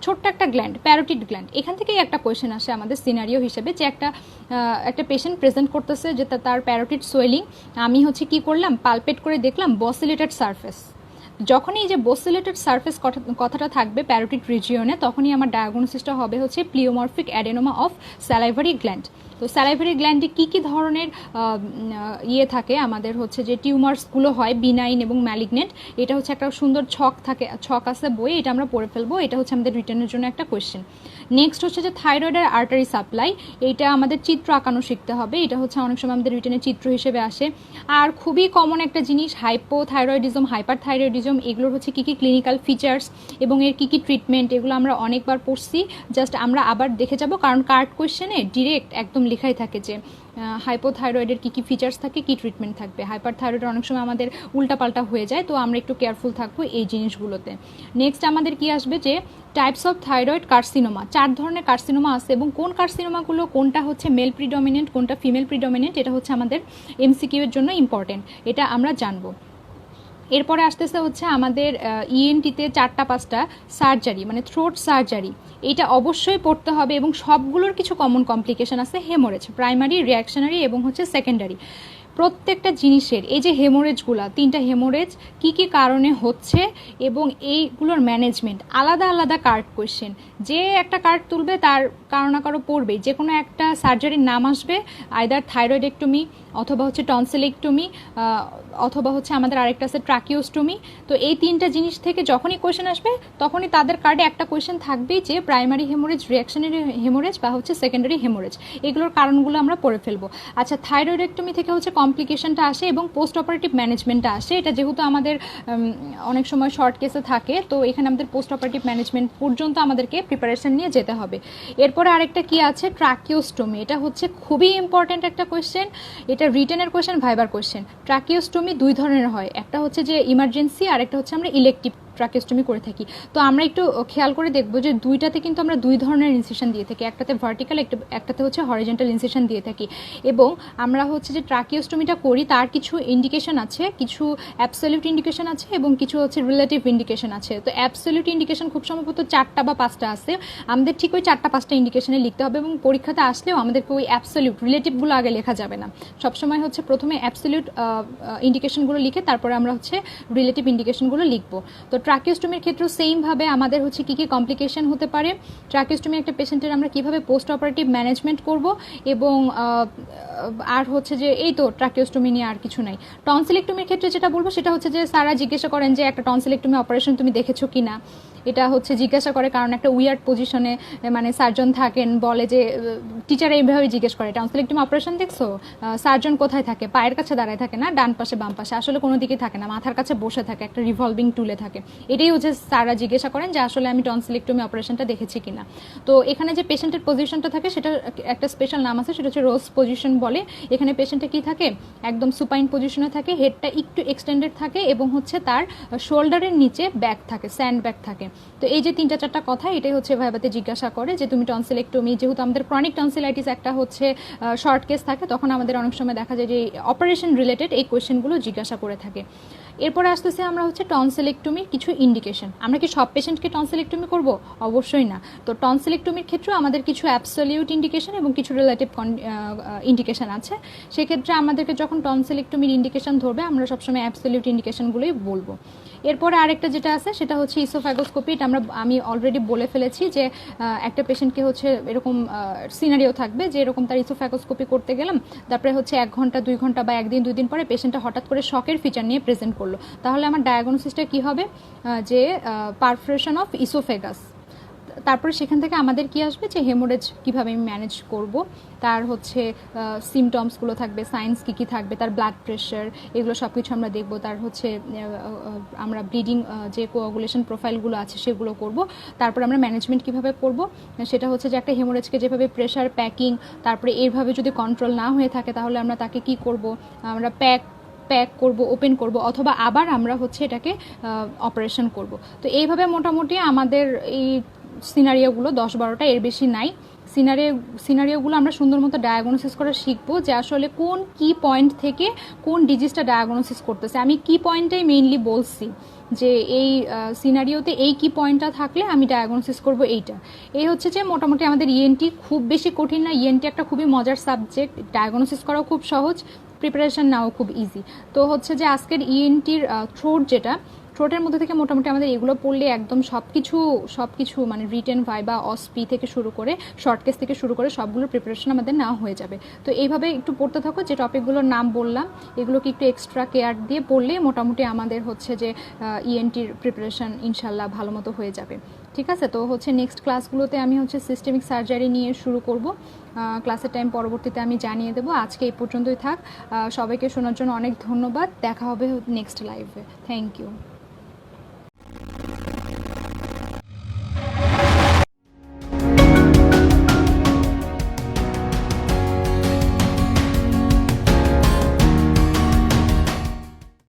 ছোট্ট একটা গ্ল্যান্ড, প্যারোটিড গ্ল্যান্ড। এখান থেকেই একটা কোয়েশ্চেন আসে আমাদের সিনারিও হিসেবে, যে একটা পেশেন্ট প্রেজেন্ট করতেছে যে তার প্যারোটিড সোয়েলিং, আমি হচ্ছে কি করলাম, পালপেট করে দেখলাম বসিলেটেড সারফেস। যখনই এই যে বসিলেটেড সারফেস কথাটা থাকবে প্যারোটিড রিজিয়নে, তখনই আমার ডায়াগনোসিসটা হবে হচ্ছে প্লিওমরফিক অ্যাডেনোমা অফ স্যালাইভারি গ্ল্যান্ড। তো স্যালাইভারি গ্ল্যান্ডে কী ধরনের ইয়ে থাকে, আমাদের হচ্ছে যে টিউমার্সগুলো হয় বিনাইন এবং ম্যালিগনেন্ট, এটা হচ্ছে একটা সুন্দর ছক আছে বই, এটা আমরা পড়ে ফেলবো। এটা হচ্ছে আমাদের রিটার্নের জন্য একটা কোয়েশ্চেন। নেক্সট হচ্ছে যে থাইরয়েডের আর্টারি সাপ্লাই, এইটা আমাদের চিত্র আঁকানো শিখতে হবে, এটা হচ্ছে অনেক সময় আমাদের রিটার্নের চিত্র হিসেবে আসে। আর খুবই কমন একটা জিনিস হাইপোথাইরয়েডিজম, হাইপার থাইরয়েডিজম, এগুলোর হচ্ছে কী ক্লিনিক্যাল ফিচার্স এবং এর কী ট্রিটমেন্ট, এগুলো আমরা অনেকবার পড়ছি, জাস্ট আমরা আবার দেখে যাব, কারণ কার্ড কোয়েশ্চেনে ডিরেক্ট একদম লেখাই থাকে যে হাইপোথাইরয়েডের কী ফিচার্স থাকে, কী ট্রিটমেন্ট থাকবে। হাইপার থাইরয়েড অনেক সময় আমাদের উল্টাপাল্টা হয়ে যায়, তো আমরা একটু কেয়ারফুল থাকবো এই জিনিসগুলোতে। নেক্সট আমাদের কি আসবে, যে টাইপস অফ থাইরয়েড কার্সিনোমা, 4 ধরনের কার্সিনোমা আছে, এবং কোন কার্সিনোমাগুলো, কোনটা হচ্ছে মেল প্রিডমিনেন্ট, কোনটা ফিমেল প্রিডমিনেন্ট, এটা হচ্ছে আমাদের এমসিকিউ এর জন্য ইম্পর্টেন্ট, এটা আমরা জানবো। এরপরে আসতেছে হচ্ছে আমাদের ইএনটিতে 4-5টা সার্জারি, মানে থ্রোট সার্জারি, এটা অবশ্যই পড়তে হবে, এবং সবগুলোর কিছু কমন কমপ্লিকেশন আছে, হেমোরেজ, প্রাইমারি, রিঅ্যাকশনারি এবং হচ্ছে সেকেন্ডারি। প্রত্যেকটা জিনিসের এই যে হেমোরেজগুলা, 3টা হেমোরেজ কী কী কারণে হচ্ছে এবং এইগুলোর ম্যানেজমেন্ট, আলাদা আলাদা কার্ড কোয়েশ্চেন, যে একটা কার্ড তুলবে তার কারো না কারো পড়বেই, যে কোনো একটা সার্জারির নাম আসবে, আইদার থাইরয়েডেক্টমি অথবা হচ্ছে টনসিলেক্টমি অথবা হচ্ছে আমাদের আরেকটা আছে ট্রাকিওস্টমি। তো এই 3টা জিনিস থেকে যখনই কোয়েশ্চেন আসবে তখনই তাদের কার্ডে একটা কোয়েশ্চেন থাকবেই, যে প্রাইমারি হেমোরেজ, রিঅ্যাকশনারি হেমোরেজ বা হচ্ছে সেকেন্ডারি হেমোরেজ, এগুলোর কারণগুলো আমরা পড়ে ফেলবো। আচ্ছা, থাইরয়েডেক্টমি থেকে হচ্ছে কমপ্লিকেশনটা আসে এবং পোস্ট অপারেটিভ ম্যানেজমেন্টটা আসে, এটা যেহেতু আমাদের অনেক সময় শর্ট কেসে থাকে, তো এখানে আমাদের পোস্ট অপারেটিভ ম্যানেজমেন্ট পর্যন্ত আমাদেরকে প্রিপারেশন নিয়ে যেতে হবে। এরপরে আরেকটা কি আছে, ট্রাকিওস্টমি, এটা হচ্ছে খুবই ইম্পর্টেন্ট একটা কোয়েশ্চেন, এটা রিটেনের কোয়েশ্চেন, ভাইবার কোয়েশ্চেন। ট্রাকিওস্টমি 2 ধরনের হয়, একটা হচ্ছে যে ইমার্জেন্সি আর একটা হচ্ছে আমরা ইলেকটিভ ট্রাকিওস্টমি করে থাকি। তো আমরা একটু খেয়াল করে দেখবো যে দুইটাতে কিন্তু আমরা দুই ধরনের ইনসিশন দিয়ে থাকি, একটাতে ভার্টিক্যাল, একটাতে হচ্ছে হরিজন্টাল ইনসিশন দিয়ে থাকি। এবং আমরা হচ্ছে যে ট্রাকিওস্টমিটা করি তার কিছু ইন্ডিকেশন আছে, কিছু অ্যাবসলিউট ইন্ডিকেশন আছে এবং কিছু হচ্ছে রিলেটিভ ইন্ডিকেশন আছে। তো অ্যাবসলিউট ইন্ডিকেশন খুব সম্ভবত 4টা বা 5টা আছে, আমাদের ঠিক ওই 4টা 5টা ইন্ডিকেশনে লিখতে হবে এবং পরীক্ষাতে আসলেও আমাদেরকে ওই অ্যাবসলিউট রিলেটিভগুলো আগে লেখা যাবে না। সবসময় হচ্ছে প্রথমে অ্যাবসলিউট ইন্ডিকেশনগুলো লিখে তারপরে আমরা হচ্ছে রিলেটিভ ইন্ডিকেশনগুলো লিখবো। তো ট্রাকিওস্টমির ক্ষেত্রেও সেমভাবে আমাদের হচ্ছে কী কী কমপ্লিকেশন হতে পারে, ট্রাকিওস্টমি একটা পেশেন্টের আমরা কীভাবে পোস্ট অপারেটিভ ম্যানেজমেন্ট করব, এবং আর হচ্ছে যে এই তো ট্রাকিওস্টমি নিয়ে আর কিছু নাই। টনসিলেক্টমির ক্ষেত্রে যেটা বলবো সেটা হচ্ছে যে স্যারা জিজ্ঞাসা করেন যে একটা টনসিলেক্টমি অপারেশন তুমি দেখেছো কি না, এটা হচ্ছে জিজ্ঞাসা করে কারণ একটা উইয়ার্ড পজিশনে মানে সার্জন থাকেন, বলে যে টিচার এইভাবে জিজ্ঞেস করে টনসিলেক্টমি অপারেশন দেখছো, সার্জন কোথায় থাকে, পায়ের কাছে দাঁড়ায় থাকে না, ডান পাশে বাম পাশে, আসলে কোনো দিকে থাকে না, মাথার কাছে বসে থাকে, একটা রিভলভিং টুলে থাকে। এটাই হচ্ছে স্যাররা জিজ্ঞাসা করেন যে আসলে আমি টনসিলেক্টমি অপারেশনটা দেখেছি কিনা। তো এখানে যে পেশেন্টের পজিশনটা থাকে সেটা একটা স্পেশাল নাম আছে, সেটা হচ্ছে রোজ পজিশন বলে। এখানে পেশেন্টে কি থাকে, একদম সুপাইন পজিশনে থাকে, হেডটা একটু এক্সটেন্ডেড থাকে এবং হচ্ছে তার শোল্ডারের নিচে ব্যাক থাকে, স্যান্ড ব্যাক থাকে। তো এই যে 3-4টা কথা এটাই হচ্ছে ভাইবাতে জিজ্ঞাসা করে যে তুমি টনসিলেক্টমি, যেহেতু আমাদের ক্রনিক টনসিলাইটিস একটা হচ্ছে শর্ট কেস থাকে, তখন আমাদের অনেক সময় দেখা যায় যে অপারেশন রিলেটেড এই কোয়েশ্চেনগুলো জিজ্ঞাসা করে থাকে। এরপরে আসতেছে আমরা হচ্ছে টনসিলেক্টমির কিছু ইন্ডিকেশন। আমরা কি সব পেশেন্টকে টনসিলেক্টমি করব? অবশ্যই না। তো টনসিলেক্টমির ক্ষেত্রে আমাদের কিছু অ্যাবসলিউট ইন্ডিকেশন এবং কিছু রিলেটিভ ইন্ডিকেশন আছে। সেক্ষেত্রে আমাদেরকে যখন টনসিলেক্টমির ইন্ডিকেশন ধরবে আমরা সবসময় অ্যাবসলিউট ইন্ডিকেশনগুলোই বলবো। এরপরে আরেকটা যেটা আছে সেটা হচ্ছে ইসোফ্যাগোস্কোপি। এটা আমি অলরেডি বলে ফেলেছি যে একটা পেশেন্টকে হচ্ছে এরকম সিনারিও থাকবে যে এরকম তার ইসোফ্যাগোস্কোপি করতে গেলাম, তারপরে হচ্ছে 1 ঘন্টা 2 ঘন্টা বা 1 দিন 2 দিন পরে পেশেন্টটা হঠাৎ করে শকের ফিচার নিয়ে প্রেজেন্ট করলো, তাহলে আমার ডায়াগনোসিসটা কি হবে, যে পারফোরেশন অফ ইসোফেগাস। তারপরে সেখান থেকে আমাদের কি আসবে যে হেমোরেজ কিভাবে আমি ম্যানেজ করব, তার হচ্ছে সিমটমসগুলো থাকবে, সাইন্স কী কী থাকবে, তার ব্লাড প্রেশার, এগুলো সব কিছু আমরা দেখব। তার হচ্ছে আমরা ব্লিডিং যে কোয়াগুলেশন প্রোফাইলগুলো আছে সেগুলো করব। তারপর আমরা ম্যানেজমেন্ট কিভাবে করব, সেটা হচ্ছে যে একটা হেমোরেজকে যেভাবে প্রেশার, প্যাকিং, তারপরে এইভাবে যদি কন্ট্রোল না হয়ে থাকে তাহলে আমরা তাকে কি করব, আমরা প্যাক করব, ওপেন করব, অথবা আবার আমরা হচ্ছে এটাকে অপারেশন করব। তো এইভাবে মোটামুটি আমাদের এই সিনারিওগুলো 10-12টা, এর বেশি নাই। সিনারিওগুলো আমরা সুন্দর মতো ডায়াগনোসিস করা শিখবো যে আসলে কোন কি পয়েন্ট থেকে কোন ডিজিজটা ডায়াগনোসিস করতেছে। আমি কি পয়েন্টটাই মেইনলি বলছি যে এই সিনারিওতে এই কি পয়েন্টটা থাকলে আমি ডায়াগনোসিস করব এইটা। এই হচ্ছে যে মোটামুটি আমাদের ইএনটি খুব বেশি কঠিন না, ইএনটি একটা খুবই মজার সাবজেক্ট, ডায়াগনোসিস করাও খুব সহজ, প্রিপারেশন নাও খুব ইজি। তো হচ্ছে যে আজকের ইএনটির থ্রোট যেটা, থ্রোটের মধ্যে থেকে মোটামুটি আমাদের এগুলো পড়লে একদম সব কিছু মানে রিটেন, ভাইবা, অসপি থেকে শুরু করে শর্ট কেস থেকে শুরু করে সবগুলোর প্রিপারেশন আমাদের নেওয়া হয়ে যাবে। তো এইভাবে একটু পড়তে থাকো, যে টপিকগুলোর নাম বললাম এগুলোকে একটু এক্সট্রা কেয়ার দিয়ে পড়লে মোটামুটি আমাদের হচ্ছে যে ইএনটির প্রিপারেশন ইনশাল্লাহ ভালো মতো হয়ে যাবে। ঠিক আছে, তো হচ্ছে নেক্সট ক্লাসগুলোতে আমি হচ্ছে সিস্টেমিক সার্জারি নিয়ে শুরু করব। ক্লাসের টাইম পরবর্তীতে আমি জানিয়ে দেবো। আজকে এই পর্যন্তই থাক। সবাইকে শোনার জন্য অনেক ধন্যবাদ। দেখা হবে নেক্সট লাইভে। Thank you.